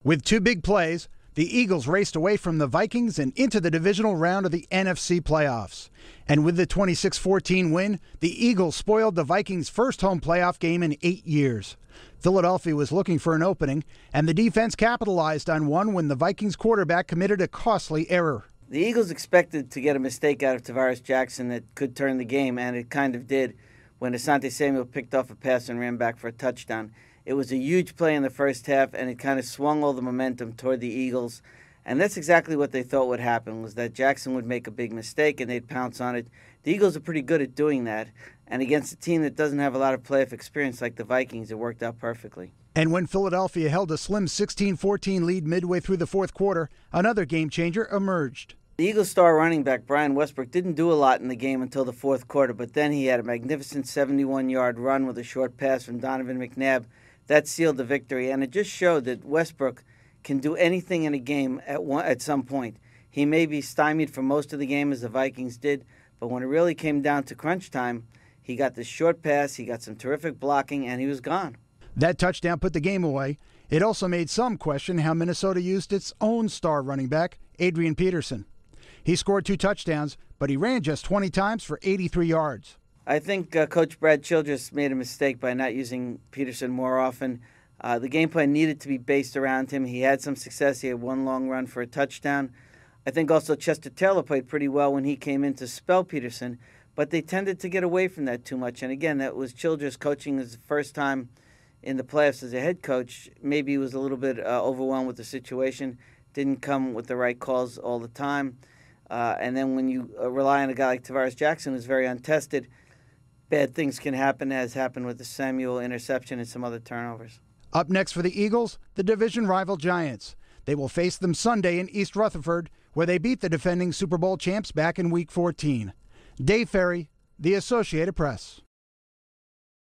With two big plays, the Eagles raced away from the Vikings and into the divisional round of the NFC playoffs. And with the 26-14 win, the Eagles spoiled the Vikings' first home playoff game in 8 years. Philadelphia was looking for an opening, and the defense capitalized on one when the Vikings quarterback committed a costly error. The Eagles expected to get a mistake out of Tavares Jackson that could turn the game, and it kind of did when Asante Samuel picked off a pass and ran back for a touchdown. It was a huge play in the first half, and it kind of swung all the momentum toward the Eagles. And that's exactly what they thought would happen, was that Jackson would make a big mistake and they'd pounce on it. The Eagles are pretty good at doing that. And against a team that doesn't have a lot of playoff experience like the Vikings, it worked out perfectly. And when Philadelphia held a slim 16-14 lead midway through the fourth quarter, another game changer emerged. The Eagles' star running back, Brian Westbrook, didn't do a lot in the game until the fourth quarter, but then he had a magnificent 71-yard run with a short pass from Donovan McNabb. That sealed the victory, and it just showed that Westbrook can do anything in a game at some point. He may be stymied for most of the game, as the Vikings did, but when it really came down to crunch time, he got this short pass, he got some terrific blocking, and he was gone. That touchdown put the game away. It also made some question how Minnesota used its own star running back, Adrian Peterson. He scored 2 touchdowns, but he ran just 20 times for 83 yards. I think Coach Brad Childress made a mistake by not using Peterson more often. The game plan needed to be based around him. He had some success. He had one long run for a touchdown. I think also Chester Taylor played pretty well when he came in to spell Peterson, but they tended to get away from that too much. And again, that was Childress coaching his first time in the playoffs as a head coach. Maybe he was a little bit overwhelmed with the situation, didn't come with the right calls all the time. And then when you rely on a guy like Tavares Jackson, who's very untested, bad things can happen, as happened with the Samuel interception and some other turnovers. Up next for the Eagles, the division rival Giants. They will face them Sunday in East Rutherford, where they beat the defending Super Bowl champs back in Week 14. Dave Ferry, The Associated Press.